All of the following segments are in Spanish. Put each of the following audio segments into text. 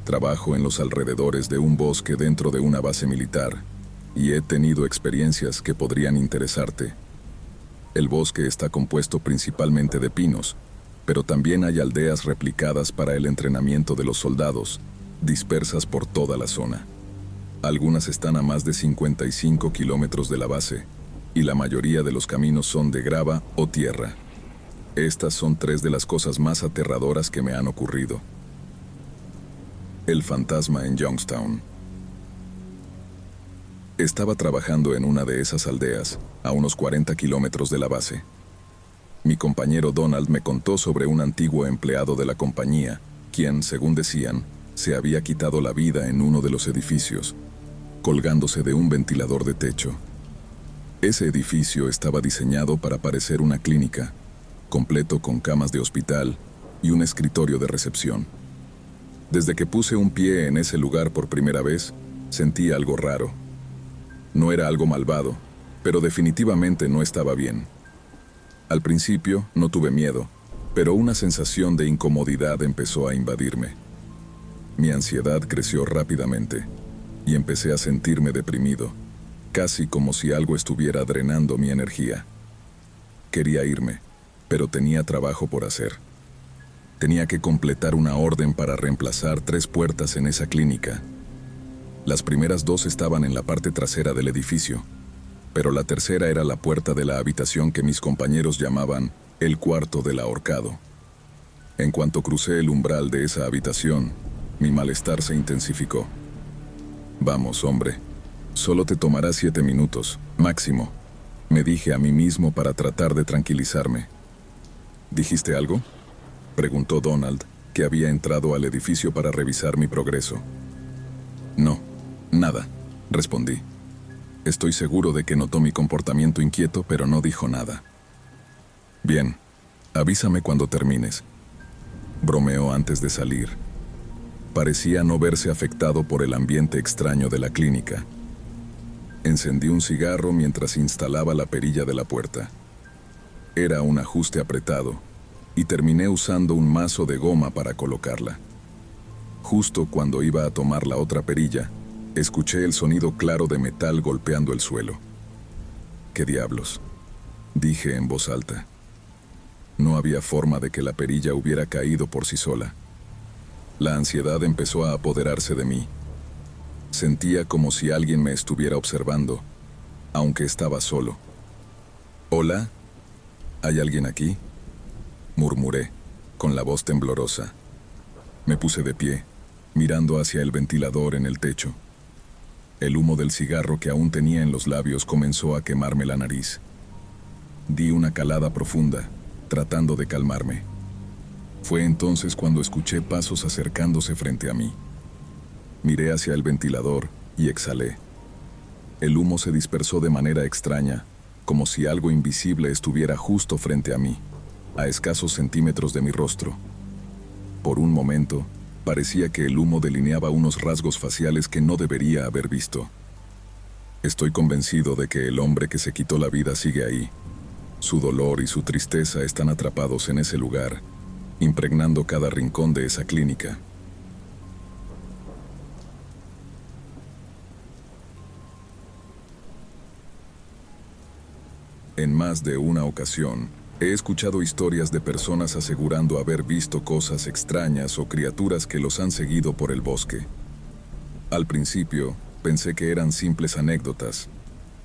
Trabajo en los alrededores de un bosque dentro de una base militar, y he tenido experiencias que podrían interesarte. El bosque está compuesto principalmente de pinos, pero también hay aldeas replicadas para el entrenamiento de los soldados, dispersas por toda la zona. Algunas están a más de 55 kilómetros de la base, y la mayoría de los caminos son de grava o tierra. Estas son tres de las cosas más aterradoras que me han ocurrido. El fantasma en Youngstown. Estaba trabajando en una de esas aldeas, a unos 40 kilómetros de la base. Mi compañero Donald me contó sobre un antiguo empleado de la compañía, quien, según decían, se había quitado la vida en uno de los edificios, colgándose de un ventilador de techo. Ese edificio estaba diseñado para parecer una clínica, completo con camas de hospital y un escritorio de recepción. Desde que puse un pie en ese lugar por primera vez, sentí algo raro. No era algo malvado, pero definitivamente no estaba bien. Al principio no tuve miedo, pero una sensación de incomodidad empezó a invadirme. Mi ansiedad creció rápidamente y empecé a sentirme deprimido, casi como si algo estuviera drenando mi energía. Quería irme, pero tenía trabajo por hacer. Tenía que completar una orden para reemplazar 3 puertas en esa clínica. Las primeras 2 estaban en la parte trasera del edificio, pero la tercera era la puerta de la habitación que mis compañeros llamaban el cuarto del ahorcado. En cuanto crucé el umbral de esa habitación, mi malestar se intensificó. «Vamos, hombre, solo te tomará 7 minutos, máximo», me dije a mí mismo para tratar de tranquilizarme. «¿Dijiste algo?», preguntó Donald, que había entrado al edificio para revisar mi progreso. «No, nada», respondí. Estoy seguro de que notó mi comportamiento inquieto, pero no dijo nada. «Bien, avísame cuando termines», bromeó antes de salir. Parecía no verse afectado por el ambiente extraño de la clínica. Encendí un cigarro mientras instalaba la perilla de la puerta. Era un ajuste apretado, y terminé usando un mazo de goma para colocarla. Justo cuando iba a tomar la otra perilla, escuché el sonido claro de metal golpeando el suelo. «¿Qué diablos?», dije en voz alta. No había forma de que la perilla hubiera caído por sí sola. La ansiedad empezó a apoderarse de mí. Sentía como si alguien me estuviera observando, aunque estaba solo. «¿Hola? ¿Hay alguien aquí?», murmuré, con la voz temblorosa. Me puse de pie, mirando hacia el ventilador en el techo. El humo del cigarro que aún tenía en los labios comenzó a quemarme la nariz. Di una calada profunda, tratando de calmarme. Fue entonces cuando escuché pasos acercándose frente a mí. Miré hacia el ventilador y exhalé. El humo se dispersó de manera extraña, como si algo invisible estuviera justo frente a mí, a escasos centímetros de mi rostro. Por un momento, parecía que el humo delineaba unos rasgos faciales que no debería haber visto. Estoy convencido de que el hombre que se quitó la vida sigue ahí. Su dolor y su tristeza están atrapados en ese lugar, impregnando cada rincón de esa clínica. En más de una ocasión, he escuchado historias de personas asegurando haber visto cosas extrañas o criaturas que los han seguido por el bosque. Al principio, pensé que eran simples anécdotas,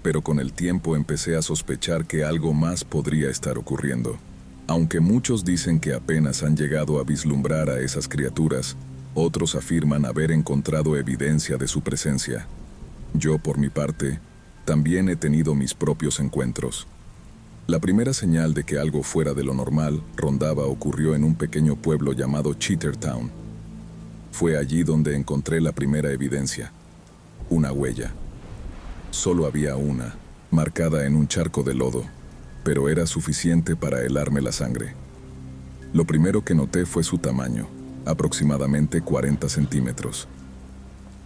pero con el tiempo empecé a sospechar que algo más podría estar ocurriendo. Aunque muchos dicen que apenas han llegado a vislumbrar a esas criaturas, otros afirman haber encontrado evidencia de su presencia. Yo, por mi parte, también he tenido mis propios encuentros. La primera señal de que algo fuera de lo normal rondaba ocurrió en un pequeño pueblo llamado Cheatertown. Fue allí donde encontré la primera evidencia, una huella. Solo había una, marcada en un charco de lodo, pero era suficiente para helarme la sangre. Lo primero que noté fue su tamaño, aproximadamente 40 centímetros.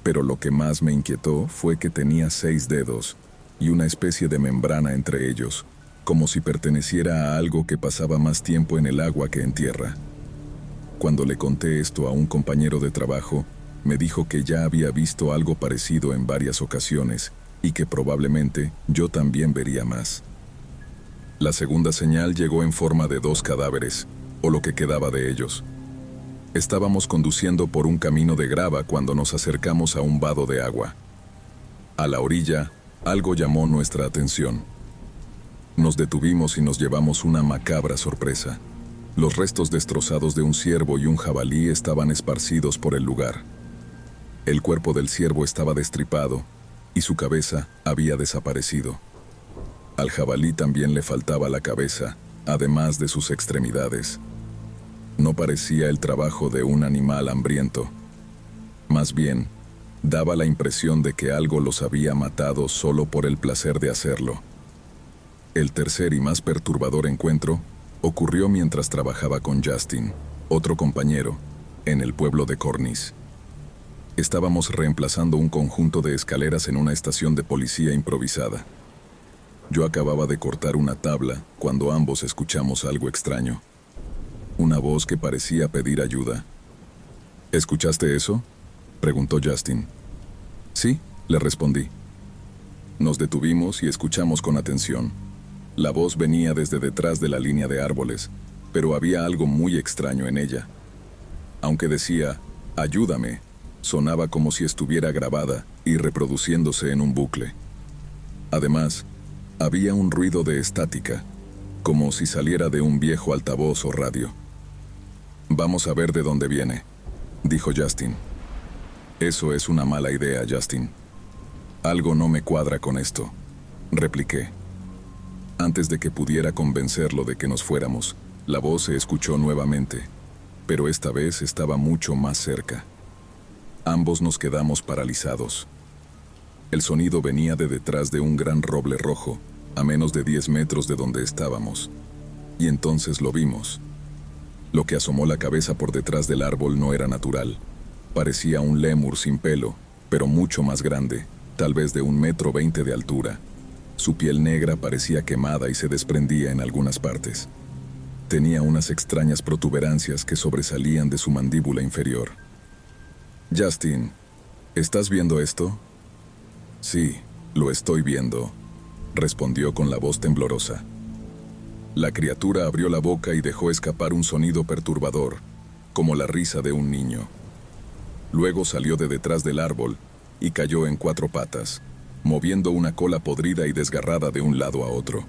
Pero lo que más me inquietó fue que tenía 6 dedos y una especie de membrana entre ellos, como si perteneciera a algo que pasaba más tiempo en el agua que en tierra. Cuando le conté esto a un compañero de trabajo, me dijo que ya había visto algo parecido en varias ocasiones y que probablemente yo también vería más. La segunda señal llegó en forma de 2 cadáveres, o lo que quedaba de ellos. Estábamos conduciendo por un camino de grava cuando nos acercamos a un vado de agua. A la orilla, algo llamó nuestra atención. Nos detuvimos y nos llevamos una macabra sorpresa. Los restos destrozados de un ciervo y un jabalí estaban esparcidos por el lugar. El cuerpo del ciervo estaba destripado y su cabeza había desaparecido. Al jabalí también le faltaba la cabeza, además de sus extremidades. No parecía el trabajo de un animal hambriento. Más bien, daba la impresión de que algo los había matado solo por el placer de hacerlo. El tercer y más perturbador encuentro ocurrió mientras trabajaba con Justin, otro compañero, en el pueblo de Cornish. Estábamos reemplazando un conjunto de escaleras en una estación de policía improvisada. Yo acababa de cortar una tabla cuando ambos escuchamos algo extraño. Una voz que parecía pedir ayuda. ¿Escuchaste eso?, preguntó Justin. Sí, le respondí. Nos detuvimos y escuchamos con atención. La voz venía desde detrás de la línea de árboles, pero había algo muy extraño en ella. Aunque decía, «ayúdame», sonaba como si estuviera grabada y reproduciéndose en un bucle. Además, había un ruido de estática, como si saliera de un viejo altavoz o radio. «Vamos a ver de dónde viene», dijo Justin. «Eso es una mala idea, Justin». «Algo no me cuadra con esto», repliqué. Antes de que pudiera convencerlo de que nos fuéramos, la voz se escuchó nuevamente, pero esta vez estaba mucho más cerca. Ambos nos quedamos paralizados. El sonido venía de detrás de un gran roble rojo, a menos de 10 metros de donde estábamos. Y entonces lo vimos. Lo que asomó la cabeza por detrás del árbol no era natural. Parecía un lémur sin pelo, pero mucho más grande, tal vez de 1,20 m de altura. Su piel negra parecía quemada y se desprendía en algunas partes. Tenía unas extrañas protuberancias que sobresalían de su mandíbula inferior. «Justin, ¿estás viendo esto?» «Sí, lo estoy viendo», respondió con la voz temblorosa. La criatura abrió la boca y dejó escapar un sonido perturbador, como la risa de un niño. Luego salió de detrás del árbol y cayó en 4 patas, moviendo una cola podrida y desgarrada de un lado a otro.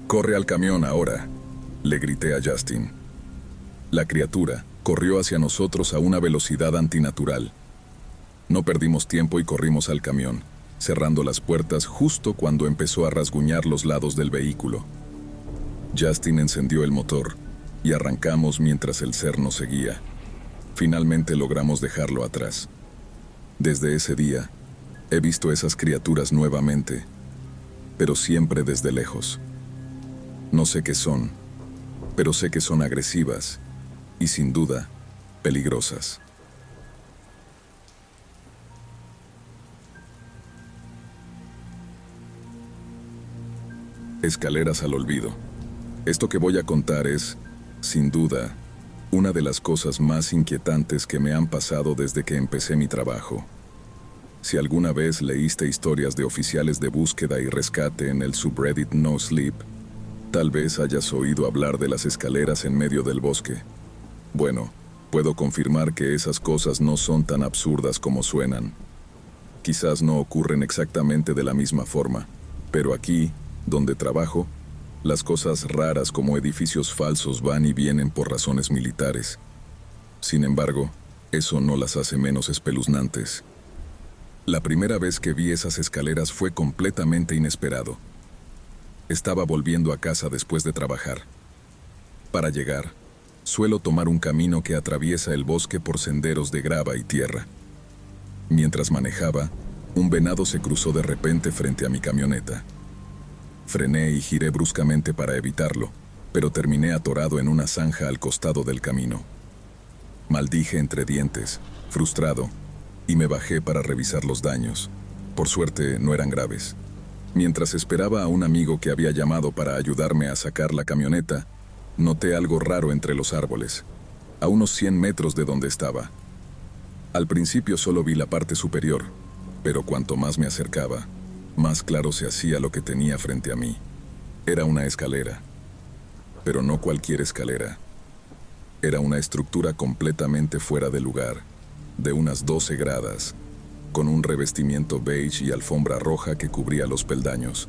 «Corre al camión ahora», le grité a Justin. La criatura corrió hacia nosotros a una velocidad antinatural. No perdimos tiempo y corrimos al camión, cerrando las puertas justo cuando empezó a rasguñar los lados del vehículo. Justin encendió el motor y arrancamos mientras el ser nos seguía. Finalmente logramos dejarlo atrás. Desde ese día, he visto esas criaturas nuevamente, pero siempre desde lejos. No sé qué son, pero sé que son agresivas y, sin duda, peligrosas. Escaleras al olvido. Esto que voy a contar es, sin duda, una de las cosas más inquietantes que me han pasado desde que empecé mi trabajo. Si alguna vez leíste historias de oficiales de búsqueda y rescate en el subreddit No Sleep, tal vez hayas oído hablar de las escaleras en medio del bosque. Bueno, puedo confirmar que esas cosas no son tan absurdas como suenan. Quizás no ocurren exactamente de la misma forma, pero aquí, donde trabajo, las cosas raras como edificios falsos van y vienen por razones militares. Sin embargo, eso no las hace menos espeluznantes. La primera vez que vi esas escaleras fue completamente inesperado. Estaba volviendo a casa después de trabajar. Para llegar, suelo tomar un camino que atraviesa el bosque por senderos de grava y tierra. Mientras manejaba, un venado se cruzó de repente frente a mi camioneta. Frené y giré bruscamente para evitarlo, pero terminé atorado en una zanja al costado del camino. Maldije entre dientes, frustrado, y me bajé para revisar los daños. Por suerte, no eran graves. Mientras esperaba a un amigo que había llamado para ayudarme a sacar la camioneta, noté algo raro entre los árboles, a unos 100 metros de donde estaba. Al principio solo vi la parte superior, pero cuanto más me acercaba, más claro se hacía lo que tenía frente a mí. Era una escalera, pero no cualquier escalera. Era una estructura completamente fuera de lugar, de unas 12 gradas, con un revestimiento beige y alfombra roja que cubría los peldaños.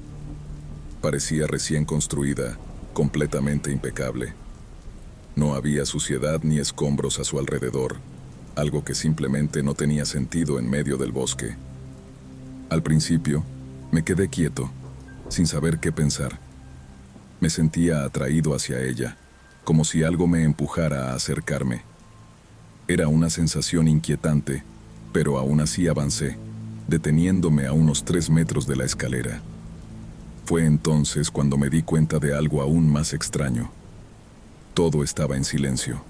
Parecía recién construida, completamente impecable. No había suciedad ni escombros a su alrededor, algo que simplemente no tenía sentido en medio del bosque. Al principio, me quedé quieto, sin saber qué pensar. Me sentía atraído hacia ella, como si algo me empujara a acercarme. Era una sensación inquietante, pero aún así avancé, deteniéndome a unos 3 metros de la escalera. Fue entonces cuando me di cuenta de algo aún más extraño. Todo estaba en silencio.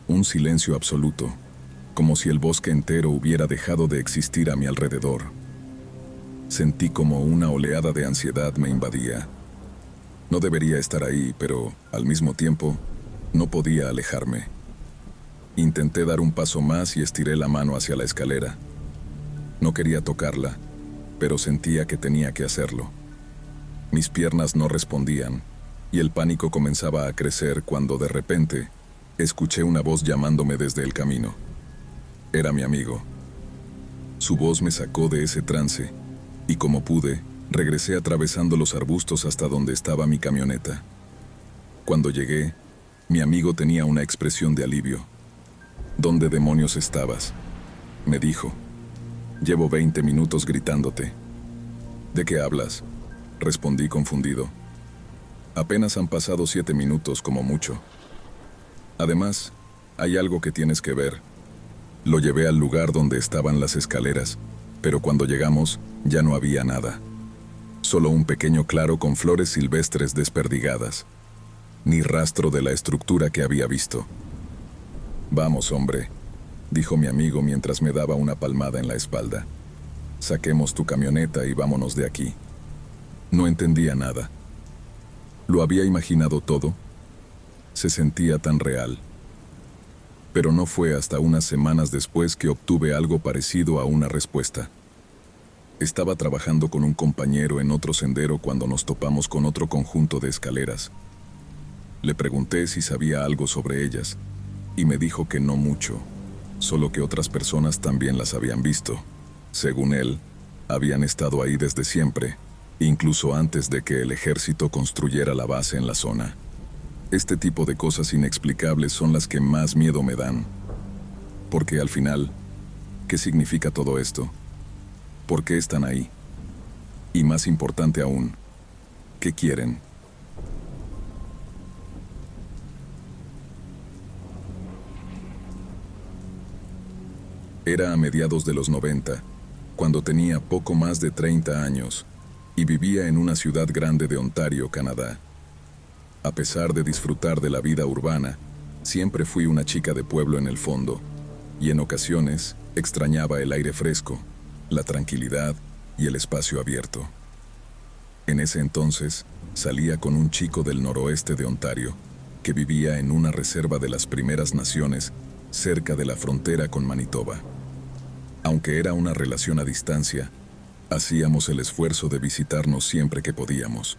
Un silencio absoluto, como si el bosque entero hubiera dejado de existir a mi alrededor. Sentí como una oleada de ansiedad me invadía. No debería estar ahí, pero, al mismo tiempo, no podía alejarme. Intenté dar un paso más y estiré la mano hacia la escalera. No quería tocarla, pero sentía que tenía que hacerlo. Mis piernas no respondían, y el pánico comenzaba a crecer cuando de repente escuché una voz llamándome desde el camino. Era mi amigo. Su voz me sacó de ese trance, y como pude, regresé atravesando los arbustos hasta donde estaba mi camioneta. Cuando llegué, mi amigo tenía una expresión de alivio. ¿Dónde demonios estabas?, me dijo. Llevo 20 minutos gritándote. ¿De qué hablas?, respondí confundido. Apenas han pasado 7 minutos como mucho. Además, hay algo que tienes que ver. Lo llevé al lugar donde estaban las escaleras, pero cuando llegamos ya no había nada. Solo un pequeño claro con flores silvestres desperdigadas. Ni rastro de la estructura que había visto. Vamos, hombre, dijo mi amigo mientras me daba una palmada en la espalda. Saquemos tu camioneta y vámonos de aquí. No entendía nada. ¿Lo había imaginado todo? Se sentía tan real. Pero no fue hasta unas semanas después que obtuve algo parecido a una respuesta. Estaba trabajando con un compañero en otro sendero cuando nos topamos con otro conjunto de escaleras. Le pregunté si sabía algo sobre ellas, y me dijo que no mucho, solo que otras personas también las habían visto. Según él, habían estado ahí desde siempre, incluso antes de que el ejército construyera la base en la zona. Este tipo de cosas inexplicables son las que más miedo me dan. Porque al final, ¿qué significa todo esto? ¿Por qué están ahí? Y más importante aún, ¿qué quieren? Era a mediados de los 90, cuando tenía poco más de 30 años, y vivía en una ciudad grande de Ontario, Canadá. A pesar de disfrutar de la vida urbana, siempre fui una chica de pueblo en el fondo, y en ocasiones extrañaba el aire fresco, la tranquilidad y el espacio abierto. En ese entonces, salía con un chico del noroeste de Ontario, que vivía en una reserva de las Primeras Naciones, cerca de la frontera con Manitoba. Aunque era una relación a distancia, hacíamos el esfuerzo de visitarnos siempre que podíamos.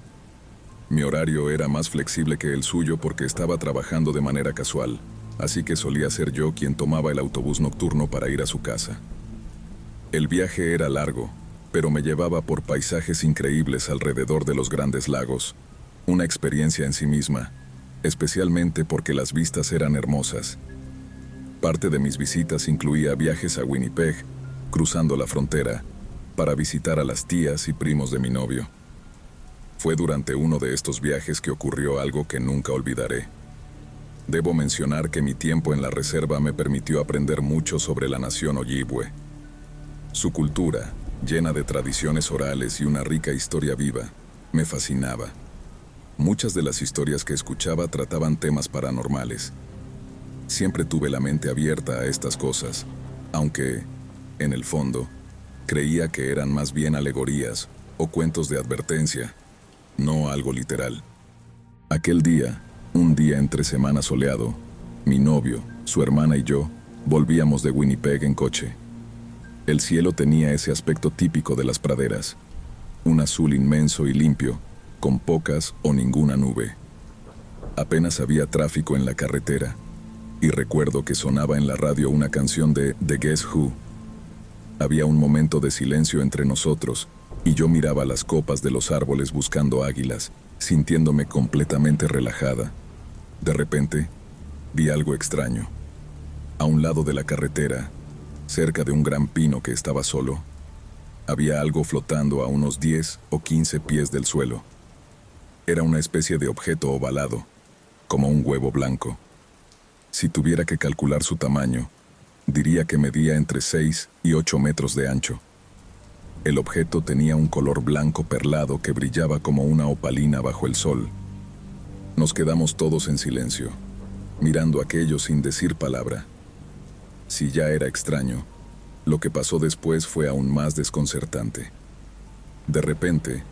Mi horario era más flexible que el suyo porque estaba trabajando de manera casual, así que solía ser yo quien tomaba el autobús nocturno para ir a su casa. El viaje era largo, pero me llevaba por paisajes increíbles alrededor de los Grandes Lagos, una experiencia en sí misma, especialmente porque las vistas eran hermosas. Parte de mis visitas incluía viajes a Winnipeg, cruzando la frontera, para visitar a las tías y primos de mi novio. Fue durante uno de estos viajes que ocurrió algo que nunca olvidaré. Debo mencionar que mi tiempo en la reserva me permitió aprender mucho sobre la nación Ojibwe. Su cultura, llena de tradiciones orales y una rica historia viva, me fascinaba. Muchas de las historias que escuchaba trataban temas paranormales. Siempre tuve la mente abierta a estas cosas, aunque, en el fondo, creía que eran más bien alegorías o cuentos de advertencia, no algo literal. Aquel día, un día entre semana soleado, mi novio, su hermana y yo Volvíamos de Winnipeg en coche. El cielo tenía ese aspecto típico de las praderas, un azul inmenso y limpio, con pocas o ninguna nube. Apenas había tráfico en la carretera, y recuerdo que sonaba en la radio una canción de The Guess Who. Había un momento de silencio entre nosotros, y yo miraba las copas de los árboles buscando águilas, sintiéndome completamente relajada. De repente, vi algo extraño. A un lado de la carretera, cerca de un gran pino que estaba solo, había algo flotando a unos 10 o 15 pies del suelo. Era una especie de objeto ovalado, como un huevo blanco. Si tuviera que calcular su tamaño, diría que medía entre 6 y 8 metros de ancho. El objeto tenía un color blanco perlado que brillaba como una opalina bajo el sol. Nos quedamos todos en silencio, mirando aquello sin decir palabra. Si ya era extraño, lo que pasó después fue aún más desconcertante. De repente,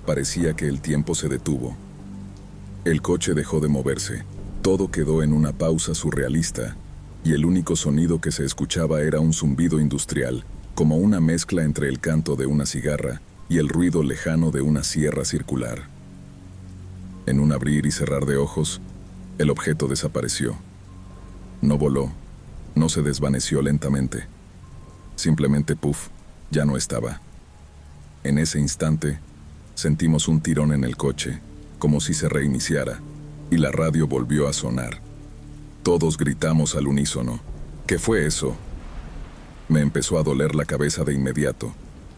parecía que el tiempo se detuvo. El coche dejó de moverse, todo quedó en una pausa surrealista, y el único sonido que se escuchaba era un zumbido industrial, como una mezcla entre el canto de una cigarra y el ruido lejano de una sierra circular. En un abrir y cerrar de ojos, el objeto desapareció. No voló, no se desvaneció lentamente. Simplemente puff, ya no estaba. En ese instante, sentimos un tirón en el coche, como si se reiniciara, y la radio volvió a sonar. Todos gritamos al unísono. ¿Qué fue eso? Me empezó a doler la cabeza de inmediato,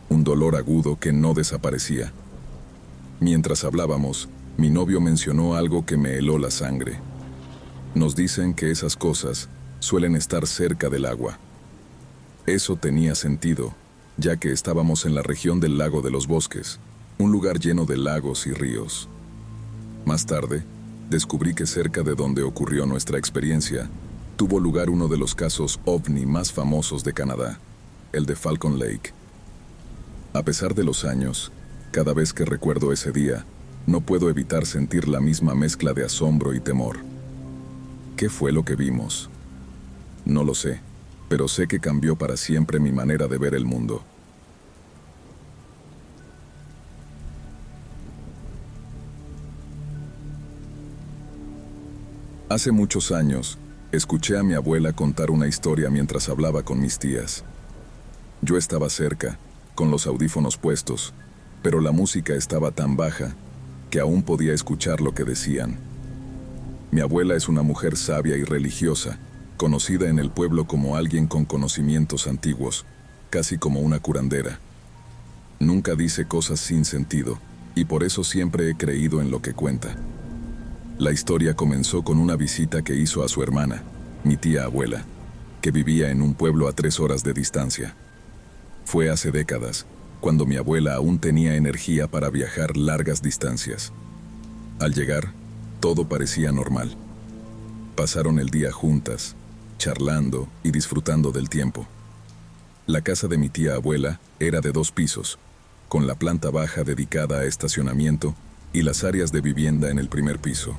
un dolor agudo que no desaparecía. Mientras hablábamos, mi novio mencionó algo que me heló la sangre. Nos dicen que esas cosas suelen estar cerca del agua. Eso tenía sentido, ya que estábamos en la región del Lago de los Bosques, un lugar lleno de lagos y ríos. Más tarde, descubrí que cerca de donde ocurrió nuestra experiencia, tuvo lugar uno de los casos OVNI más famosos de Canadá, el de Falcon Lake. A pesar de los años, cada vez que recuerdo ese día, no puedo evitar sentir la misma mezcla de asombro y temor. ¿Qué fue lo que vimos? No lo sé, pero sé que cambió para siempre mi manera de ver el mundo. Hace muchos años, escuché a mi abuela contar una historia mientras hablaba con mis tías. Yo estaba cerca, con los audífonos puestos, pero la música estaba tan baja que aún podía escuchar lo que decían. Mi abuela es una mujer sabia y religiosa, conocida en el pueblo como alguien con conocimientos antiguos, casi como una curandera. Nunca dice cosas sin sentido, y por eso siempre he creído en lo que cuenta. La historia comenzó con una visita que hizo a su hermana, mi tía abuela, que vivía en un pueblo a 3 horas de distancia. Fue hace décadas, cuando mi abuela aún tenía energía para viajar largas distancias. Al llegar, todo parecía normal. Pasaron el día juntas, charlando y disfrutando del tiempo. La casa de mi tía abuela era de 2 pisos, con la planta baja dedicada a estacionamiento y las áreas de vivienda en el primer piso.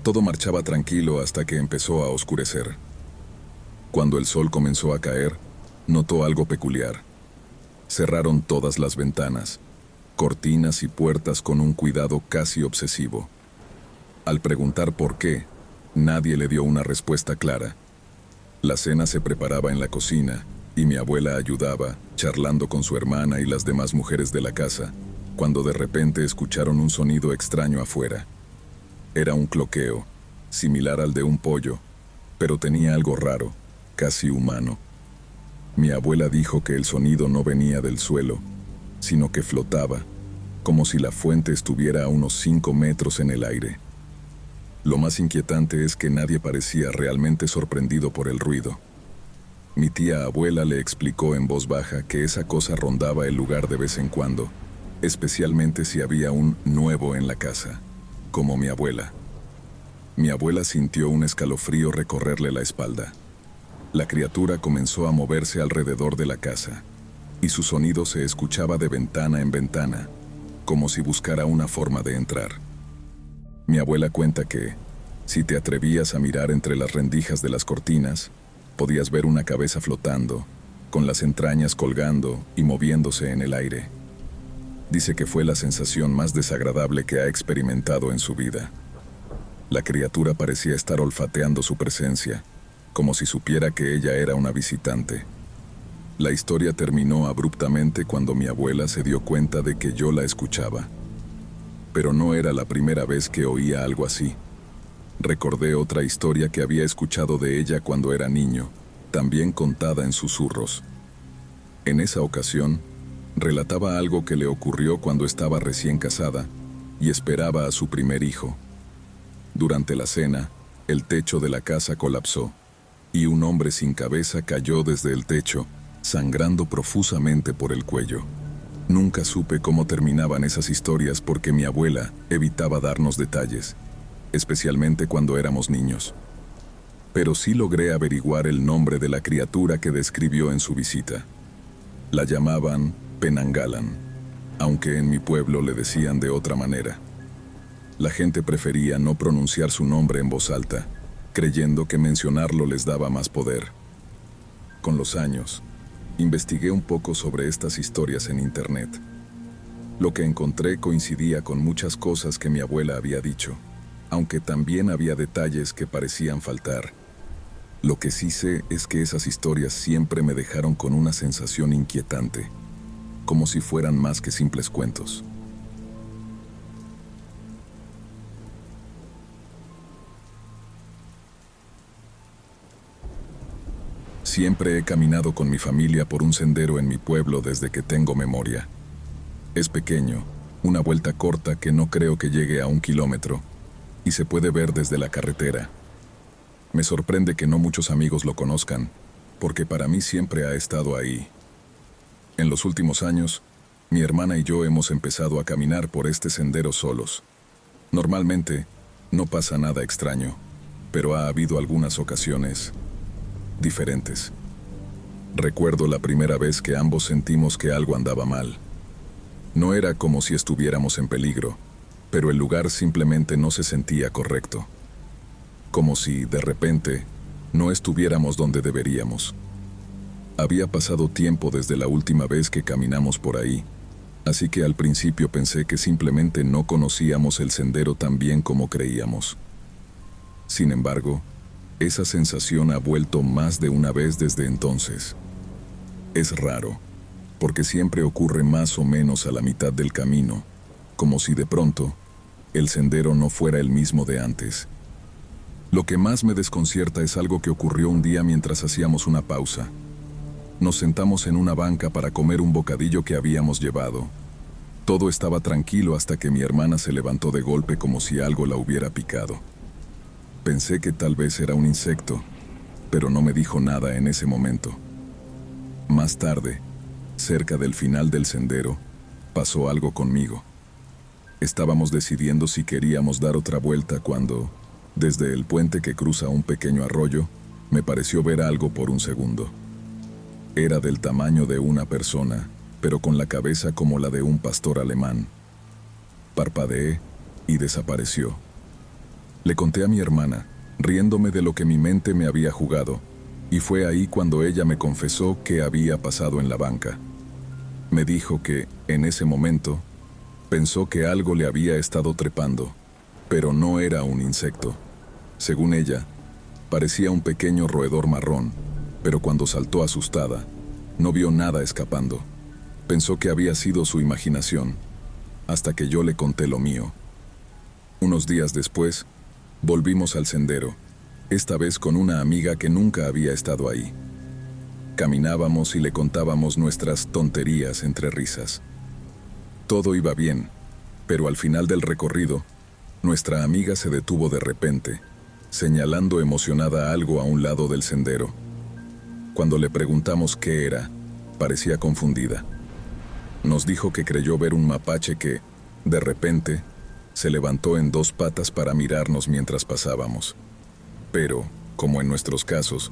Todo marchaba tranquilo hasta que empezó a oscurecer. Cuando el sol comenzó a caer, notó algo peculiar. Cerraron todas las ventanas, cortinas y puertas con un cuidado casi obsesivo. Al preguntar por qué, nadie le dio una respuesta clara. La cena se preparaba en la cocina y mi abuela ayudaba, charlando con su hermana y las demás mujeres de la casa, cuando de repente escucharon un sonido extraño afuera. Era un cloqueo, similar al de un pollo, pero tenía algo raro, casi humano. Mi abuela dijo que el sonido no venía del suelo, sino que flotaba, como si la fuente estuviera a unos 5 metros en el aire. Lo más inquietante es que nadie parecía realmente sorprendido por el ruido. Mi tía abuela le explicó en voz baja que esa cosa rondaba el lugar de vez en cuando, especialmente si había un nuevo en la casa, como mi abuela. Mi abuela sintió un escalofrío recorrerle la espalda. La criatura comenzó a moverse alrededor de la casa, y su sonido se escuchaba de ventana en ventana, como si buscara una forma de entrar. Mi abuela cuenta que, si te atrevías a mirar entre las rendijas de las cortinas, Podías ver una cabeza flotando, con las entrañas colgando y moviéndose en el aire. Dice que fue la sensación más desagradable que ha experimentado en su vida. La criatura parecía estar olfateando su presencia, como si supiera que ella era una visitante. La historia terminó abruptamente cuando mi abuela se dio cuenta de que yo la escuchaba. Pero no era la primera vez que oía algo así. Recordé otra historia que había escuchado de ella cuando era niño, también contada en susurros. En esa ocasión, relataba algo que le ocurrió cuando estaba recién casada y esperaba a su primer hijo. Durante la cena, el techo de la casa colapsó y un hombre sin cabeza cayó desde el techo, sangrando profusamente por el cuello. Nunca supe cómo terminaban esas historias porque mi abuela evitaba darnos detalles, especialmente cuando éramos niños. Pero sí logré averiguar el nombre de la criatura que describió en su visita. La llamaban Penangalan, aunque en mi pueblo le decían de otra manera. La gente prefería no pronunciar su nombre en voz alta, creyendo que mencionarlo les daba más poder. Con los años, investigué un poco sobre estas historias en internet. Lo que encontré coincidía con muchas cosas que mi abuela había dicho, aunque también había detalles que parecían faltar. Lo que sí sé es que esas historias siempre me dejaron con una sensación inquietante, como si fueran más que simples cuentos. Siempre he caminado con mi familia por un sendero en mi pueblo desde que tengo memoria. Es pequeño, una vuelta corta que no creo que llegue a 1 kilómetro, y se puede ver desde la carretera. Me sorprende que no muchos amigos lo conozcan, porque para mí siempre ha estado ahí. En los últimos años, mi hermana y yo hemos empezado a caminar por este sendero solos. Normalmente, no pasa nada extraño, pero ha habido algunas ocasiones diferentes. Recuerdo la primera vez que ambos sentimos que algo andaba mal. No era como si estuviéramos en peligro, pero el lugar simplemente no se sentía correcto. Como si, de repente, no estuviéramos donde deberíamos. Había pasado tiempo desde la última vez que caminamos por ahí, así que al principio pensé que simplemente no conocíamos el sendero tan bien como creíamos. Sin embargo, esa sensación ha vuelto más de una vez desde entonces. Es raro, porque siempre ocurre más o menos a la mitad del camino, como si de pronto el sendero no fuera el mismo de antes. Lo que más me desconcierta es algo que ocurrió un día mientras hacíamos una pausa. Nos sentamos en una banca para comer un bocadillo que habíamos llevado. Todo estaba tranquilo hasta que mi hermana se levantó de golpe como si algo la hubiera picado. Pensé que tal vez era un insecto, pero no me dijo nada en ese momento. Más tarde, cerca del final del sendero, pasó algo conmigo. Estábamos decidiendo si queríamos dar otra vuelta cuando, desde el puente que cruza un pequeño arroyo, me pareció ver algo por un segundo. Era del tamaño de una persona, pero con la cabeza como la de un pastor alemán. Parpadeé y desapareció. Le conté a mi hermana, riéndome de lo que mi mente me había jugado, y fue ahí cuando ella me confesó qué había pasado en la banca. Me dijo que, en ese momento, pensó que algo le había estado trepando, pero no era un insecto. Según ella, parecía un pequeño roedor marrón, pero cuando saltó asustada, no vio nada escapando. Pensó que había sido su imaginación, hasta que yo le conté lo mío. Unos días después, volvimos al sendero, esta vez con una amiga que nunca había estado ahí. Caminábamos y le contábamos nuestras tonterías entre risas. Todo iba bien, pero al final del recorrido, nuestra amiga se detuvo de repente, señalando emocionada algo a un lado del sendero. Cuando le preguntamos qué era, parecía confundida. Nos dijo que creyó ver un mapache que, de repente, se levantó en 2 patas para mirarnos mientras pasábamos. Pero, como en nuestros casos,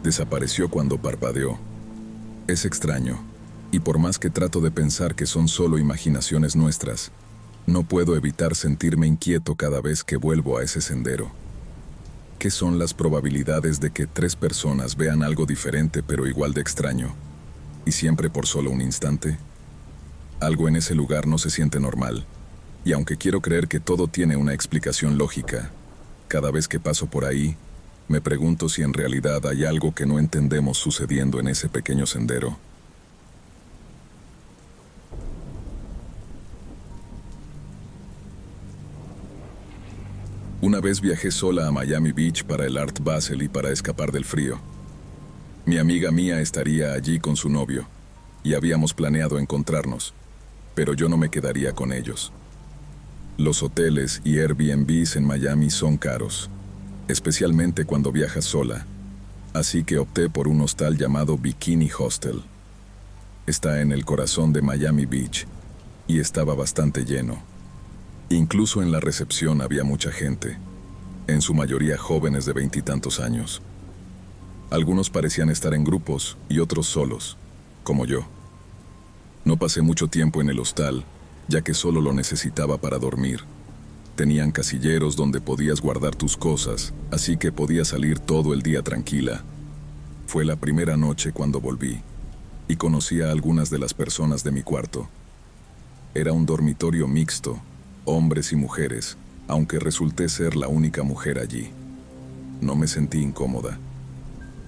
desapareció cuando parpadeó. Es extraño, y por más que trato de pensar que son solo imaginaciones nuestras, no puedo evitar sentirme inquieto cada vez que vuelvo a ese sendero. ¿Qué son las probabilidades de que 3 personas vean algo diferente pero igual de extraño? ¿Y siempre por solo un instante? Algo en ese lugar no se siente normal. Y aunque quiero creer que todo tiene una explicación lógica, cada vez que paso por ahí, me pregunto si en realidad hay algo que no entendemos sucediendo en ese pequeño sendero. Una vez viajé sola a Miami Beach para el Art Basel y para escapar del frío. Mi amiga Mia estaría allí con su novio, y habíamos planeado encontrarnos, pero yo no me quedaría con ellos. Los hoteles y Airbnbs en Miami son caros, especialmente cuando viajas sola, así que opté por un hostal llamado Bikini Hostel. Está en el corazón de Miami Beach, y estaba bastante lleno. Incluso en la recepción había mucha gente, en su mayoría jóvenes de 20 y tantos años. Algunos parecían estar en grupos y otros solos, como yo. No pasé mucho tiempo en el hostal, ya que solo lo necesitaba para dormir. Tenían casilleros donde podías guardar tus cosas, así que podía salir todo el día tranquila. Fue la primera noche cuando volví, y conocí a algunas de las personas de mi cuarto. Era un dormitorio mixto, hombres y mujeres, aunque resulté ser la única mujer allí. No me sentí incómoda.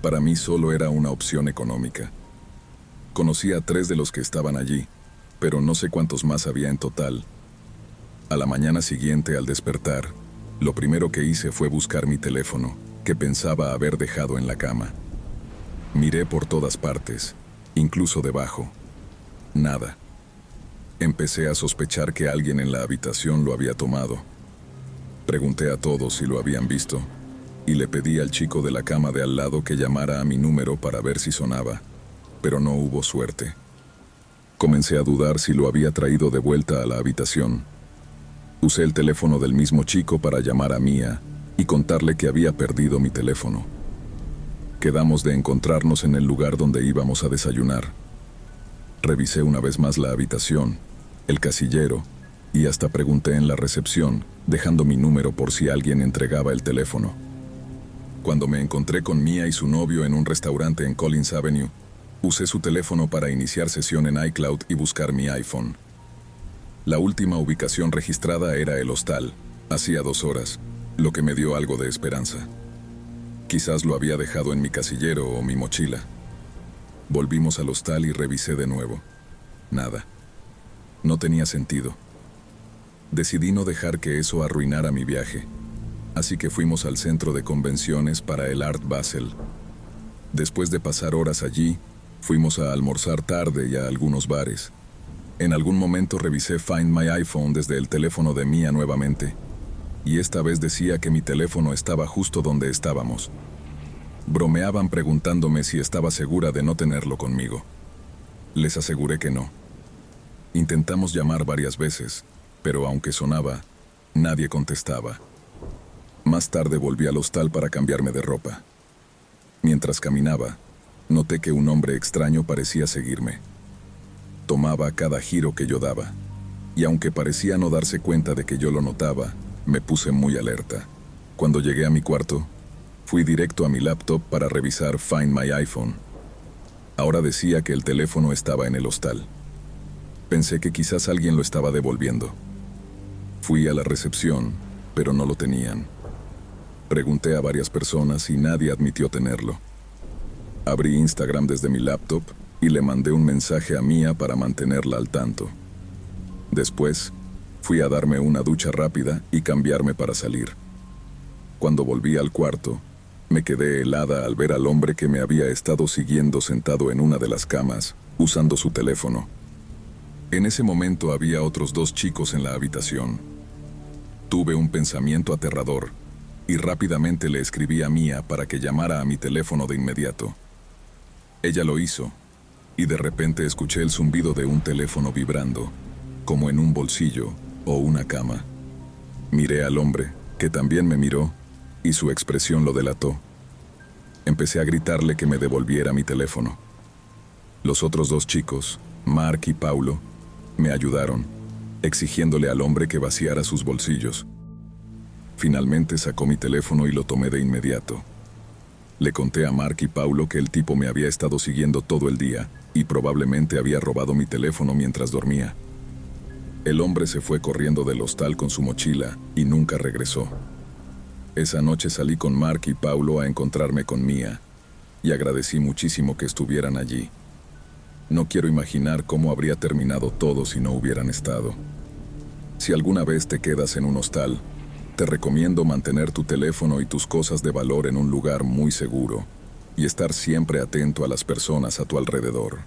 Para mí solo era una opción económica. Conocí a 3 de los que estaban allí, pero no sé cuántos más había en total. A la mañana siguiente, al despertar, lo primero que hice fue buscar mi teléfono, que pensaba haber dejado en la cama. Miré por todas partes, incluso debajo. Nada. Empecé a sospechar que alguien en la habitación lo había tomado. Pregunté a todos si lo habían visto, y le pedí al chico de la cama de al lado que llamara a mi número para ver si sonaba, pero no hubo suerte. Comencé a dudar si lo había traído de vuelta a la habitación. Usé el teléfono del mismo chico para llamar a Mia y contarle que había perdido mi teléfono. Quedamos de encontrarnos en el lugar donde íbamos a desayunar. Revisé una vez más la habitación, el casillero, y hasta pregunté en la recepción, dejando mi número por si alguien entregaba el teléfono. Cuando me encontré con Mia y su novio en un restaurante en Collins Avenue, usé su teléfono para iniciar sesión en iCloud y buscar mi iPhone. La última ubicación registrada era el hostal, hacía 2 horas, lo que me dio algo de esperanza. Quizás lo había dejado en mi casillero o mi mochila. Volvimos al hostal y revisé de nuevo. Nada. No tenía sentido. Decidí no dejar que eso arruinara mi viaje, así que fuimos al centro de convenciones para el Art Basel. Después de pasar horas allí, fuimos a almorzar tarde y a algunos bares. En algún momento revisé Find My iPhone desde el teléfono de Mia nuevamente, y esta vez decía que mi teléfono estaba justo donde estábamos. Bromeaban preguntándome si estaba segura de no tenerlo conmigo. Les aseguré que no. Intentamos llamar varias veces, pero aunque sonaba, nadie contestaba. Más tarde volví al hostal para cambiarme de ropa. Mientras caminaba, noté que un hombre extraño parecía seguirme. Tomaba cada giro que yo daba, y aunque parecía no darse cuenta de que yo lo notaba, me puse muy alerta. Cuando llegué a mi cuarto, fui directo a mi laptop para revisar Find My iPhone. Ahora decía que el teléfono estaba en el hostal. Pensé que quizás alguien lo estaba devolviendo. Fui a la recepción, pero no lo tenían. Pregunté a varias personas y nadie admitió tenerlo. Abrí Instagram desde mi laptop y le mandé un mensaje a Mia para mantenerla al tanto. Después, fui a darme una ducha rápida y cambiarme para salir. Cuando volví al cuarto, me quedé helada al ver al hombre que me había estado siguiendo sentado en una de las camas, usando su teléfono. En ese momento había otros 2 chicos en la habitación. Tuve un pensamiento aterrador y rápidamente le escribí a Mia para que llamara a mi teléfono de inmediato. Ella lo hizo, y de repente escuché el zumbido de un teléfono vibrando, como en un bolsillo o una cama. Miré al hombre, que también me miró, y su expresión lo delató. Empecé a gritarle que me devolviera mi teléfono. Los otros 2 chicos, Mark y Paulo, me ayudaron, exigiéndole al hombre que vaciara sus bolsillos. Finalmente sacó mi teléfono y lo tomé de inmediato. Le conté a Mark y Paulo que el tipo me había estado siguiendo todo el día y probablemente había robado mi teléfono mientras dormía. El hombre se fue corriendo del hostal con su mochila y nunca regresó. Esa noche salí con Mark y Paulo a encontrarme con Mia y agradecí muchísimo que estuvieran allí. No quiero imaginar cómo habría terminado todo si no hubieran estado. Si alguna vez te quedas en un hostal, te recomiendo mantener tu teléfono y tus cosas de valor en un lugar muy seguro y estar siempre atento a las personas a tu alrededor.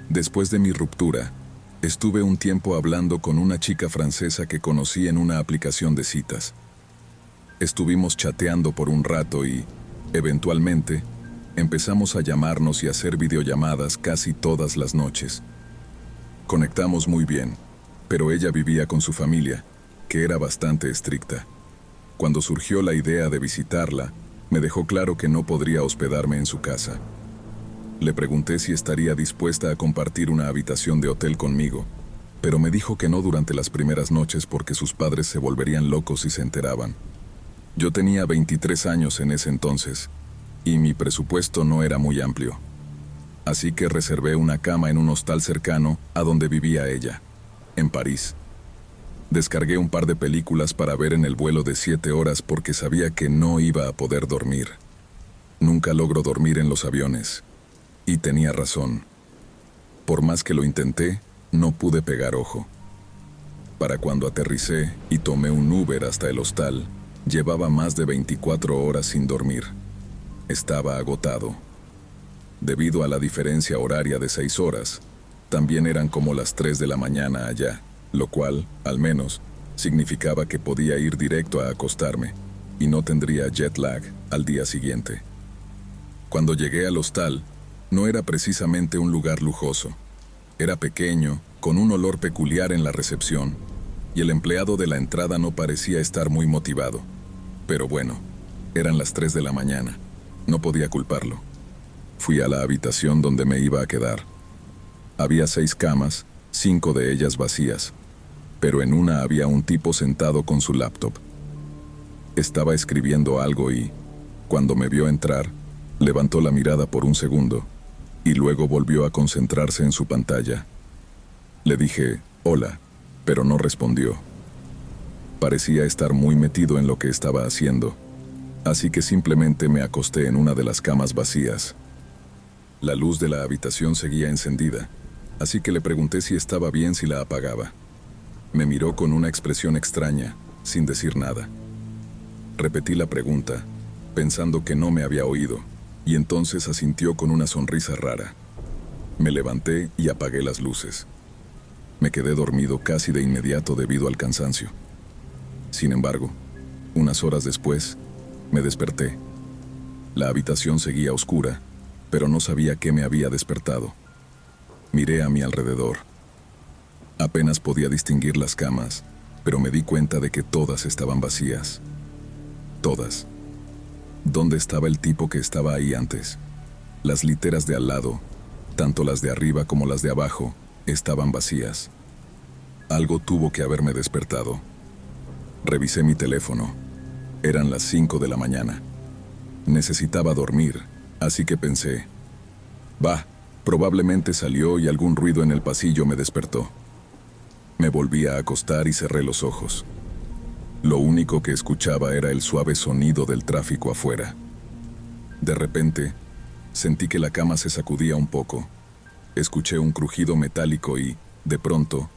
Después de mi ruptura, estuve un tiempo hablando con una chica francesa que conocí en una aplicación de citas. Estuvimos chateando por un rato y, eventualmente, empezamos a llamarnos y hacer videollamadas casi todas las noches. Conectamos muy bien, pero ella vivía con su familia, que era bastante estricta. Cuando surgió la idea de visitarla, me dejó claro que no podría hospedarme en su casa. Le pregunté si estaría dispuesta a compartir una habitación de hotel conmigo, pero me dijo que no durante las primeras noches porque sus padres se volverían locos si se enteraban. Yo tenía 23 años en ese entonces, y mi presupuesto no era muy amplio. Así que reservé una cama en un hostal cercano a donde vivía ella, en París. Descargué un par de películas para ver en el vuelo de 7 horas porque sabía que no iba a poder dormir. Nunca logro dormir en los aviones. Y tenía razón. Por más que lo intenté, no pude pegar ojo. Para cuando aterricé y tomé un Uber hasta el hostal, llevaba más de 24 horas sin dormir. Estaba agotado. Debido a la diferencia horaria de 6 horas, también eran como las 3 de la mañana allá, lo cual, al menos, significaba que podía ir directo a acostarme y no tendría jet lag al día siguiente. Cuando llegué al hostal, no era precisamente un lugar lujoso. Era pequeño, con un olor peculiar en la recepción, y el empleado de la entrada no parecía estar muy motivado. Pero bueno, eran las 3 de la mañana. No podía culparlo. Fui a la habitación donde me iba a quedar. Había 6 camas, 5 de ellas vacías, pero en una había un tipo sentado con su laptop. Estaba escribiendo algo y, cuando me vio entrar, levantó la mirada por un segundo y luego volvió a concentrarse en su pantalla. Le dije, hola, pero no respondió. Parecía estar muy metido en lo que estaba haciendo, así que simplemente me acosté en una de las camas vacías. La luz de la habitación seguía encendida, así que le pregunté si estaba bien si la apagaba. Me miró con una expresión extraña, sin decir nada. Repetí la pregunta, pensando que no me había oído, y entonces asintió con una sonrisa rara. Me levanté y apagué las luces. Me quedé dormido casi de inmediato debido al cansancio. Sin embargo, unas horas después, me desperté. La habitación seguía oscura, pero no sabía qué me había despertado. Miré a mi alrededor. Apenas podía distinguir las camas, pero me di cuenta de que todas estaban vacías. Todas. ¿Dónde estaba el tipo que estaba ahí antes? Las literas de al lado, tanto las de arriba como las de abajo, estaban vacías. Algo tuvo que haberme despertado. Revisé mi teléfono. Eran las 5 de la mañana. Necesitaba dormir, así que pensé, probablemente salió y algún ruido en el pasillo me despertó. Me volví a acostar y cerré los ojos. Lo único que escuchaba era el suave sonido del tráfico afuera. De repente, sentí que la cama se sacudía un poco. Escuché un crujido metálico y, de pronto,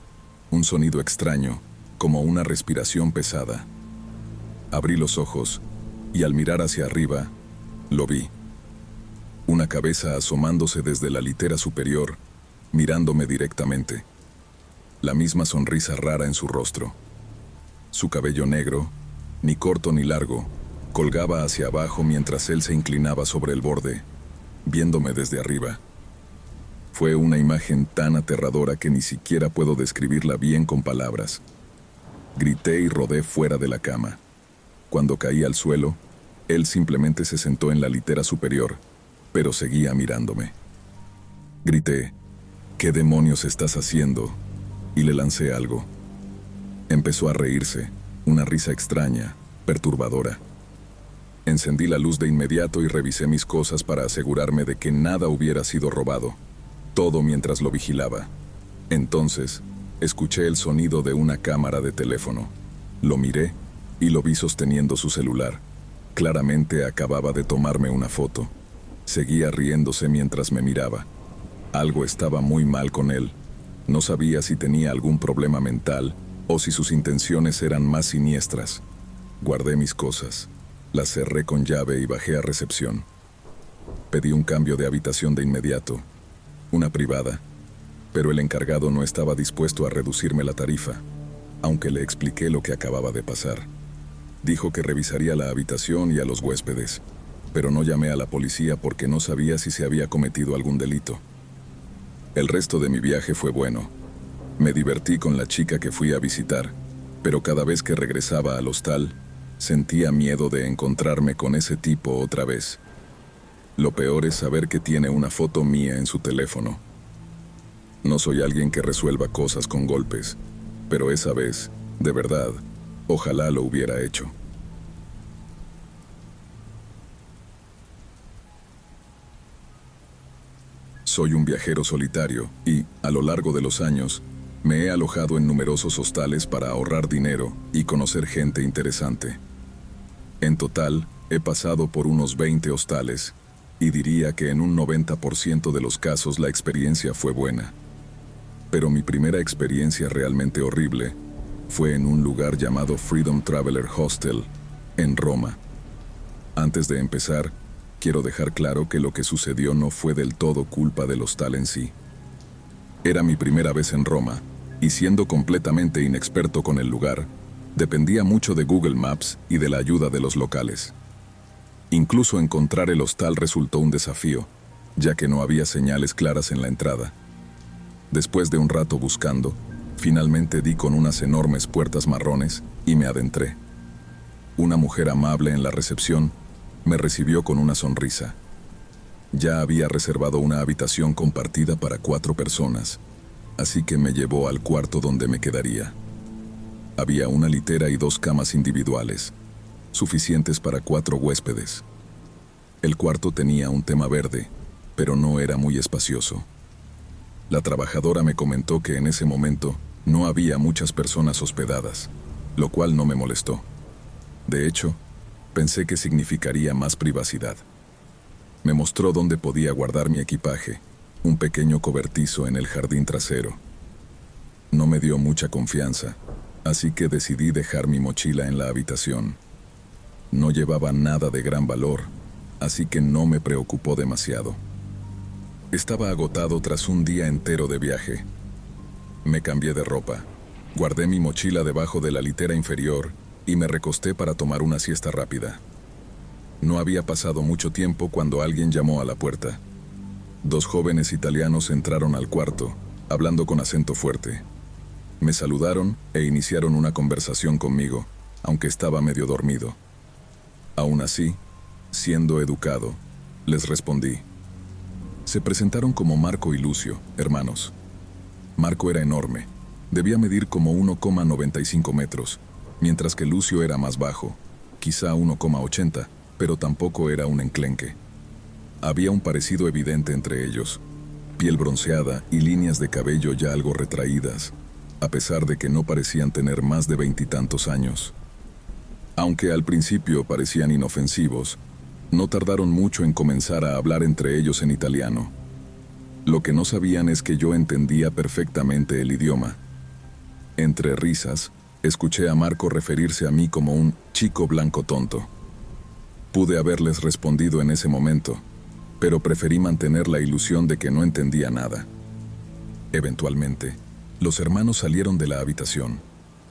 un sonido extraño, como una respiración pesada. Abrí los ojos y al mirar hacia arriba, lo vi. Una cabeza asomándose desde la litera superior, mirándome directamente. La misma sonrisa rara en su rostro. Su cabello negro, ni corto ni largo, colgaba hacia abajo mientras él se inclinaba sobre el borde, viéndome desde arriba. Fue una imagen tan aterradora que ni siquiera puedo describirla bien con palabras. Grité y rodé fuera de la cama. Cuando caí al suelo, él simplemente se sentó en la litera superior, pero seguía mirándome. Grité, ¿Qué demonios estás haciendo? Y le lancé algo. Empezó a reírse, una risa extraña, perturbadora. Encendí la luz de inmediato y revisé mis cosas para asegurarme de que nada hubiera sido robado, todo mientras lo vigilaba. Entonces, escuché el sonido de una cámara de teléfono. Lo miré y lo vi sosteniendo su celular. Claramente acababa de tomarme una foto. Seguía riéndose mientras me miraba. Algo estaba muy mal con él. No sabía si tenía algún problema mental o si sus intenciones eran más siniestras. Guardé mis cosas, las cerré con llave y bajé a recepción. Pedí un cambio de habitación de inmediato, una privada, pero el encargado no estaba dispuesto a reducirme la tarifa, aunque le expliqué lo que acababa de pasar. Dijo que revisaría la habitación y a los huéspedes, pero no llamé a la policía porque no sabía si se había cometido algún delito. El resto de mi viaje fue bueno. Me divertí con la chica que fui a visitar, pero cada vez que regresaba al hostal, sentía miedo de encontrarme con ese tipo otra vez. Lo peor es saber que tiene una foto mía en su teléfono. No soy alguien que resuelva cosas con golpes, pero esa vez, de verdad, ojalá lo hubiera hecho. Soy un viajero solitario y, a lo largo de los años, me he alojado en numerosos hostales para ahorrar dinero y conocer gente interesante. En total, he pasado por unos 20 hostales, y diría que en un 90% de los casos la experiencia fue buena. Pero mi primera experiencia realmente horrible fue en un lugar llamado Freedom Traveler Hostel, en Roma. Antes de empezar, quiero dejar claro que lo que sucedió no fue del todo culpa del hostal en sí. Era mi primera vez en Roma, y siendo completamente inexperto con el lugar, dependía mucho de Google Maps y de la ayuda de los locales. Incluso encontrar el hostal resultó un desafío, ya que no había señales claras en la entrada. Después de un rato buscando, finalmente di con unas enormes puertas marrones y me adentré. Una mujer amable en la recepción me recibió con una sonrisa. Ya había reservado una habitación compartida para 4 personas, así que me llevó al cuarto donde me quedaría. Había una litera y 2 camas individuales, suficientes para 4 huéspedes. El cuarto tenía un tema verde, pero no era muy espacioso. La trabajadora me comentó que en ese momento no había muchas personas hospedadas, lo cual no me molestó. De hecho, pensé que significaría más privacidad. Me mostró dónde podía guardar mi equipaje, un pequeño cobertizo en el jardín trasero. No me dio mucha confianza, así que decidí dejar mi mochila en la habitación. No llevaba nada de gran valor, así que no me preocupó demasiado. Estaba agotado tras un día entero de viaje. Me cambié de ropa, guardé mi mochila debajo de la litera inferior y me recosté para tomar una siesta rápida. No había pasado mucho tiempo cuando alguien llamó a la puerta. 2 jóvenes italianos entraron al cuarto, hablando con acento fuerte. Me saludaron e iniciaron una conversación conmigo, aunque estaba medio dormido. Aún así, siendo educado, les respondí. Se presentaron como Marco y Lucio, hermanos. Marco era enorme, debía medir como 1,95 metros, mientras que Lucio era más bajo, quizá 1,80, pero tampoco era un enclenque. Había un parecido evidente entre ellos, piel bronceada y líneas de cabello ya algo retraídas, a pesar de que no parecían tener más de 20 y tantos años. Aunque al principio parecían inofensivos, no tardaron mucho en comenzar a hablar entre ellos en italiano. Lo que no sabían es que yo entendía perfectamente el idioma. Entre risas, escuché a Marco referirse a mí como un chico blanco tonto. Pude haberles respondido en ese momento, pero preferí mantener la ilusión de que no entendía nada. Eventualmente, los hermanos salieron de la habitación,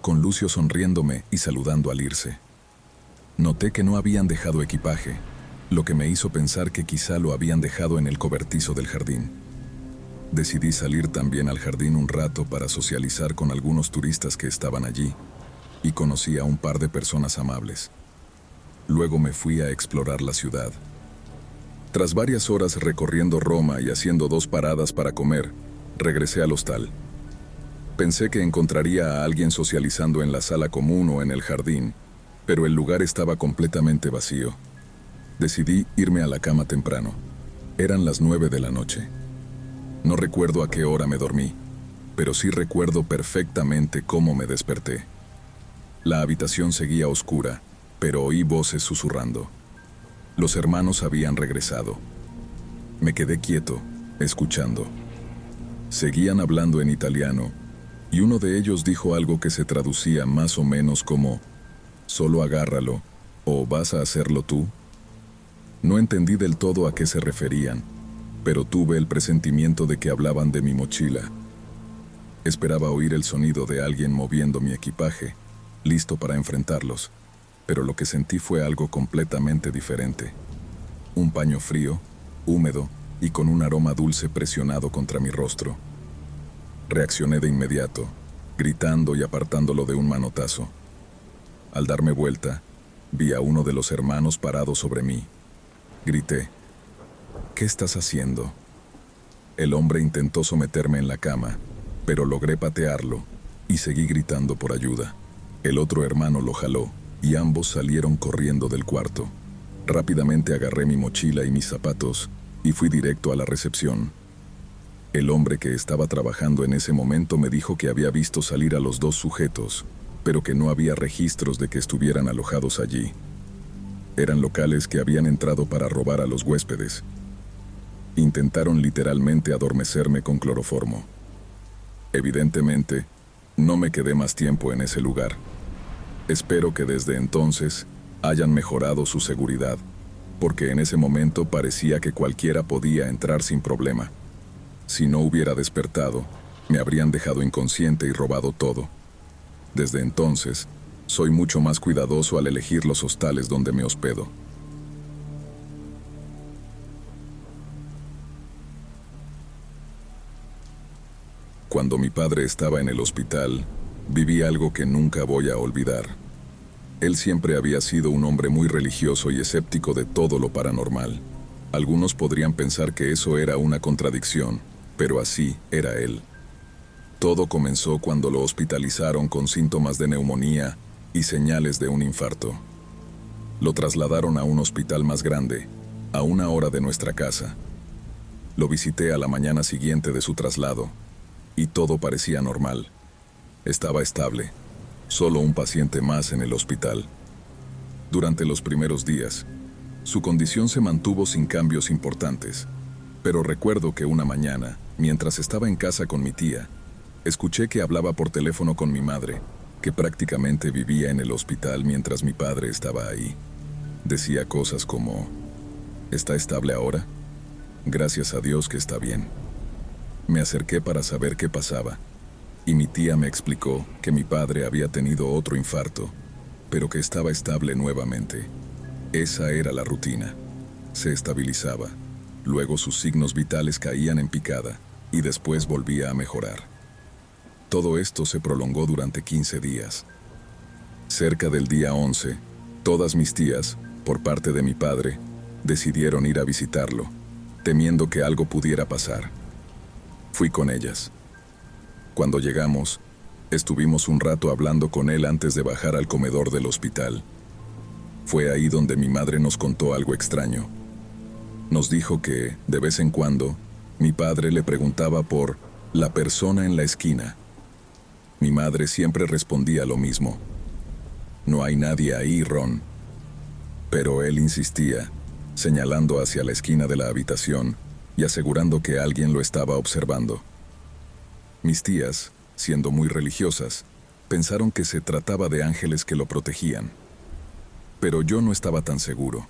con Lucio sonriéndome y saludando al irse. Noté que no habían dejado equipaje, lo que me hizo pensar que quizá lo habían dejado en el cobertizo del jardín. Decidí salir también al jardín un rato para socializar con algunos turistas que estaban allí, y conocí a un par de personas amables. Luego me fui a explorar la ciudad. Tras varias horas recorriendo Roma y haciendo 2 paradas para comer, Regresé al hostal. Pensé que encontraría a alguien socializando en la sala común o en el jardín, pero el lugar estaba completamente vacío. Decidí irme a la cama temprano. Eran las 9 de la noche. No recuerdo a qué hora me dormí, pero sí recuerdo perfectamente cómo me desperté. La habitación seguía oscura, pero oí voces susurrando. Los hermanos habían regresado. Me quedé quieto, escuchando. Seguían hablando en italiano, y uno de ellos dijo algo que se traducía más o menos como «Solo agárralo», o «¿Vas a hacerlo tú?». No entendí del todo a qué se referían, pero tuve el presentimiento de que hablaban de mi mochila. Esperaba oír el sonido de alguien moviendo mi equipaje, listo para enfrentarlos, pero lo que sentí fue algo completamente diferente. Un paño frío, húmedo y con un aroma dulce presionado contra mi rostro. Reaccioné de inmediato, gritando y apartándolo de un manotazo. Al darme vuelta, vi a uno de los hermanos parado sobre mí. Grité: «¿Qué estás haciendo?». El hombre intentó someterme en la cama, pero logré patearlo y seguí gritando por ayuda. El otro hermano lo jaló y ambos salieron corriendo del cuarto. Rápidamente agarré mi mochila y mis zapatos y fui directo a la recepción. El hombre que estaba trabajando en ese momento me dijo que había visto salir a los dos sujetos, pero que no había registros de que estuvieran alojados allí. Eran locales que habían entrado para robar a los huéspedes. Intentaron literalmente adormecerme con cloroformo. Evidentemente, no me quedé más tiempo en ese lugar. Espero que desde entonces hayan mejorado su seguridad, porque en ese momento parecía que cualquiera podía entrar sin problema. Si no hubiera despertado, me habrían dejado inconsciente y robado todo. Desde entonces, soy mucho más cuidadoso al elegir los hostales donde me hospedo. Cuando mi padre estaba en el hospital, viví algo que nunca voy a olvidar. Él siempre había sido un hombre muy religioso y escéptico de todo lo paranormal. Algunos podrían pensar que eso era una contradicción, pero así era él. Todo comenzó cuando lo hospitalizaron con síntomas de neumonía y señales de un infarto. Lo trasladaron a un hospital más grande, a 1 hora de nuestra casa. Lo visité a la mañana siguiente de su traslado, y todo parecía normal. Estaba estable, solo un paciente más en el hospital. Durante los primeros días, su condición se mantuvo sin cambios importantes, pero recuerdo que una mañana, mientras estaba en casa con mi tía, escuché que hablaba por teléfono con mi madre, que prácticamente vivía en el hospital mientras mi padre estaba ahí. Decía cosas como: «¿Está estable ahora? Gracias a Dios que está bien». Me acerqué para saber qué pasaba, y mi tía me explicó que mi padre había tenido otro infarto, pero que estaba estable nuevamente. Esa era la rutina. Se estabilizaba, luego sus signos vitales caían en picada, y después volvía a mejorar. Todo esto se prolongó durante 15 días. Cerca del día 11, todas mis tías, por parte de mi padre, decidieron ir a visitarlo, temiendo que algo pudiera pasar. Fui con ellas. Cuando llegamos, estuvimos un rato hablando con él antes de bajar al comedor del hospital. Fue ahí donde mi madre nos contó algo extraño. Nos dijo que, de vez en cuando, mi padre le preguntaba por la persona en la esquina. Mi madre siempre respondía lo mismo: «No hay nadie ahí, Ron». Pero él insistía, señalando hacia la esquina de la habitación y asegurando que alguien lo estaba observando. Mis tías, siendo muy religiosas, pensaron que se trataba de ángeles que lo protegían. Pero yo no estaba tan seguro.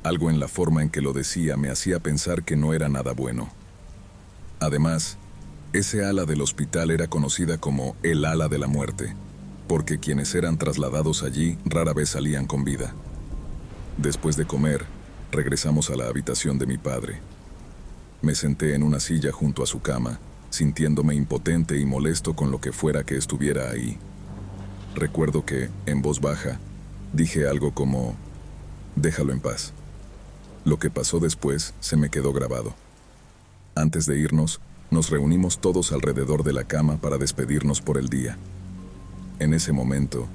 Algo en la forma en que lo decía me hacía pensar que no era nada bueno. Además, ese ala del hospital era conocida como el ala de la muerte, porque quienes eran trasladados allí rara vez salían con vida. Después de comer, regresamos a la habitación de mi padre. Me senté en una silla junto a su cama, sintiéndome impotente y molesto con lo que fuera que estuviera ahí. Recuerdo que, en voz baja, dije algo como: «Déjalo en paz». Lo que pasó después se me quedó grabado. Antes de irnos, Nos reunimos todos alrededor de la cama para despedirnos por el día. En ese momento,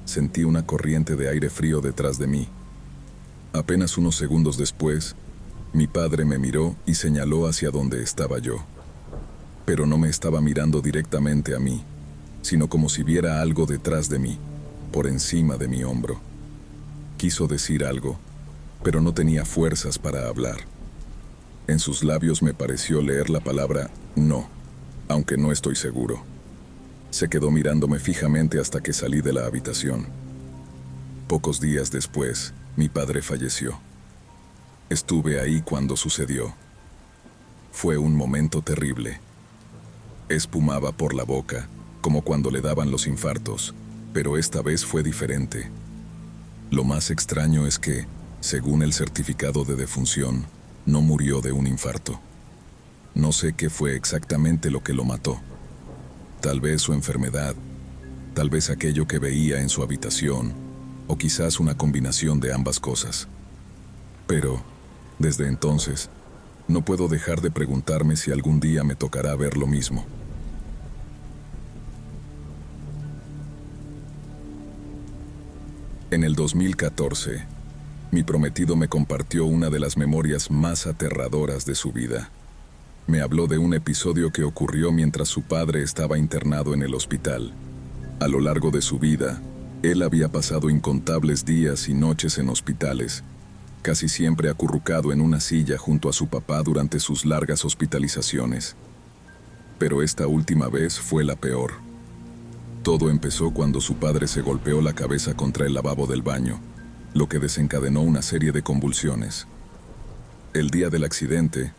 sentí una corriente de aire frío detrás de mí. Apenas unos segundos después, mi padre me miró y señaló hacia donde estaba yo. Pero no me estaba mirando directamente a mí, sino como si viera algo detrás de mí, por encima de mi hombro. Quiso decir algo, pero no tenía fuerzas para hablar. En sus labios me pareció leer la palabra no, aunque no estoy seguro. Se quedó mirándome fijamente hasta que salí de la habitación. Pocos días después, mi padre falleció. Estuve ahí cuando sucedió. Fue un momento terrible. Espumaba por la boca, como cuando le daban los infartos, pero esta vez fue diferente. Lo más extraño es que, según el certificado de defunción, no murió de un infarto. No sé qué fue exactamente lo que lo mató. Tal vez su enfermedad, tal vez aquello que veía en su habitación, o quizás una combinación de ambas cosas. Pero, desde entonces, no puedo dejar de preguntarme si algún día me tocará ver lo mismo. En el 2014, mi prometido me compartió una de las memorias más aterradoras de su vida. Me habló de un episodio que ocurrió mientras su padre estaba internado en el hospital. A lo largo de su vida, él había pasado incontables días y noches en hospitales, casi siempre acurrucado en una silla junto a su papá durante sus largas hospitalizaciones. Pero esta última vez fue la peor. Todo empezó cuando su padre se golpeó la cabeza contra el lavabo del baño, lo que desencadenó una serie de convulsiones. El día del accidente,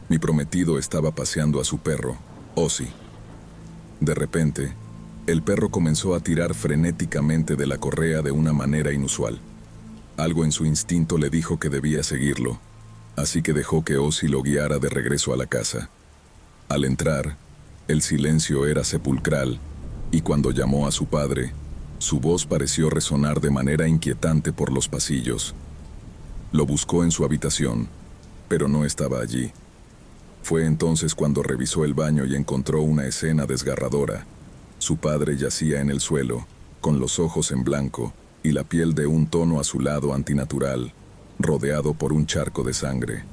mi prometido estaba paseando a su perro, Ozzy. De repente, el perro comenzó a tirar frenéticamente de la correa de una manera inusual. Algo en su instinto le dijo que debía seguirlo, así que dejó que Ozzy lo guiara de regreso a la casa. Al entrar, el silencio era sepulcral, y cuando llamó a su padre, su voz pareció resonar de manera inquietante por los pasillos. Lo buscó en su habitación, pero no estaba allí. Fue entonces cuando revisó el baño y encontró una escena desgarradora. Su padre yacía en el suelo, con los ojos en blanco y la piel de un tono azulado antinatural, rodeado por un charco de sangre.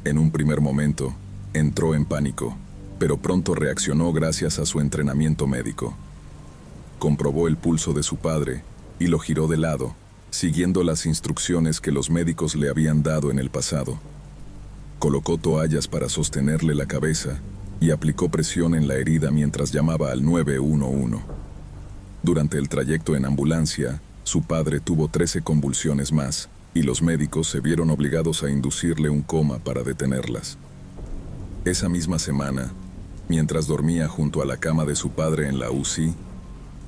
En un primer momento, entró en pánico, pero pronto reaccionó gracias a su entrenamiento médico. Comprobó el pulso de su padre y lo giró de lado, siguiendo las instrucciones que los médicos le habían dado en el pasado. Colocó toallas para sostenerle la cabeza y aplicó presión en la herida mientras llamaba al 911. Durante el trayecto en ambulancia, su padre tuvo 13 convulsiones más, y los médicos se vieron obligados a inducirle un coma para detenerlas. Esa misma semana, mientras dormía junto a la cama de su padre en la UCI,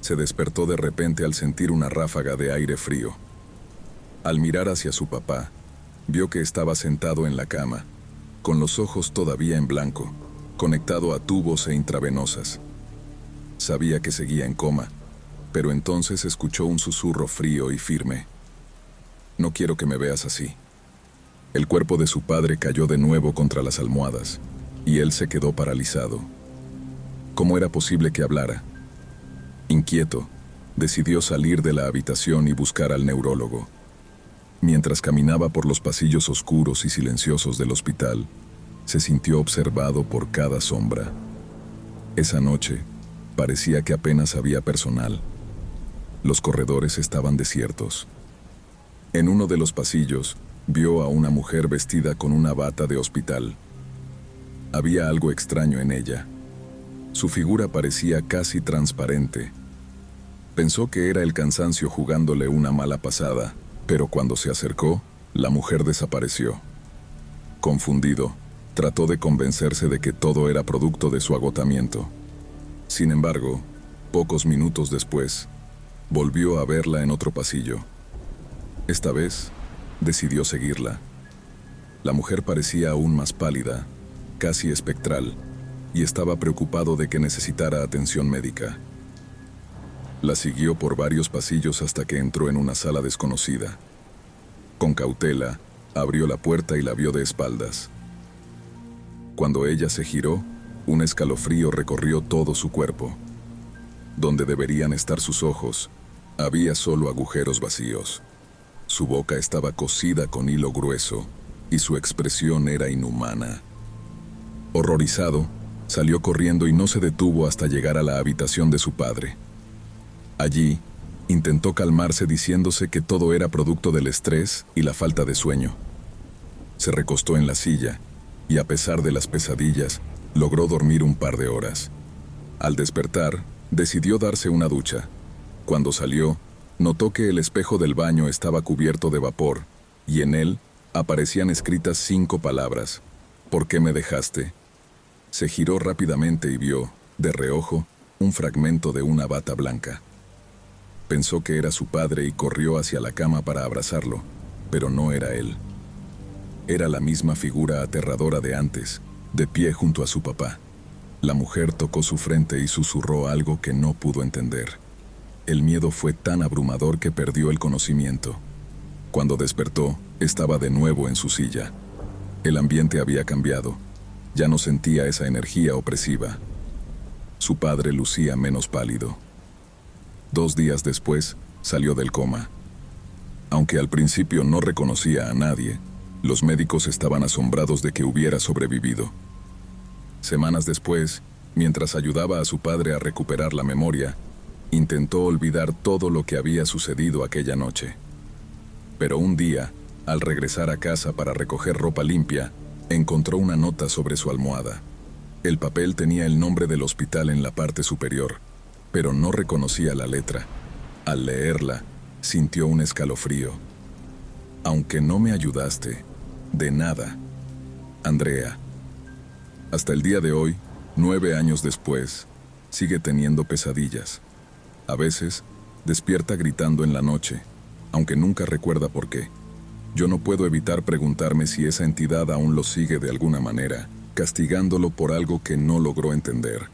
se despertó de repente al sentir una ráfaga de aire frío. Al mirar hacia su papá, vio que estaba sentado en la cama, con los ojos todavía en blanco, conectado a tubos e intravenosas. Sabía que seguía en coma, pero entonces escuchó un susurro frío y firme. «No quiero que me veas así». El cuerpo de su padre cayó de nuevo contra las almohadas, y él se quedó paralizado. ¿Cómo era posible que hablara? Inquieto, decidió salir de la habitación y buscar al neurólogo. Mientras caminaba por los pasillos oscuros y silenciosos del hospital, se sintió observado por cada sombra. Esa noche, parecía que apenas había personal. Los corredores estaban desiertos. En uno de los pasillos, vio a una mujer vestida con una bata de hospital. Había algo extraño en ella. Su figura parecía casi transparente. Pensó que era el cansancio jugándole una mala pasada, pero cuando se acercó, la mujer desapareció. Confundido, trató de convencerse de que todo era producto de su agotamiento. Sin embargo, pocos minutos después, volvió a verla en otro pasillo. Esta vez, decidió seguirla. La mujer parecía aún más pálida, casi espectral, y estaba preocupado de que necesitara atención médica. La siguió por varios pasillos hasta que entró en una sala desconocida. Con cautela, abrió la puerta y la vio de espaldas. Cuando ella se giró, Un escalofrío recorrió todo su cuerpo. Donde deberían estar sus ojos, había solo agujeros vacíos. Su boca estaba cosida con hilo grueso y su expresión era inhumana. Horrorizado, salió corriendo y no se detuvo hasta llegar a la habitación de su padre. Allí, intentó calmarse diciéndose que todo era producto del estrés y la falta de sueño. Se recostó en la silla y, a pesar de las pesadillas, logró dormir un par de horas. Al despertar, decidió darse una ducha. Cuando salió, notó que el espejo del baño estaba cubierto de vapor y en él aparecían escritas 5 palabras. ¿Por qué me dejaste? Se giró rápidamente y vio, de reojo, un fragmento de una bata blanca. Pensó que era su padre y corrió hacia la cama para abrazarlo, pero no era él. Era la misma figura aterradora de antes, de pie junto a su papá. La mujer tocó su frente y susurró algo que no pudo entender. El miedo fue tan abrumador que perdió el conocimiento. Cuando despertó, estaba de nuevo en su silla. El ambiente había cambiado. Ya no sentía esa energía opresiva. Su padre lucía menos pálido. 2 días después, salió del coma. Aunque al principio no reconocía a nadie, los médicos estaban asombrados de que hubiera sobrevivido. Semanas después, mientras ayudaba a su padre a recuperar la memoria, intentó olvidar todo lo que había sucedido aquella noche. Pero un día, al regresar a casa para recoger ropa limpia, encontró una nota sobre su almohada. El papel tenía el nombre del hospital en la parte superior, pero no reconocía la letra. Al leerla, sintió un escalofrío. Aunque no me ayudaste, de nada, Andrea. Hasta el día de hoy, 9 años después, sigue teniendo pesadillas. A veces, despierta gritando en la noche, aunque nunca recuerda por qué. Yo no puedo evitar preguntarme si esa entidad aún lo sigue de alguna manera, castigándolo por algo que no logró entender.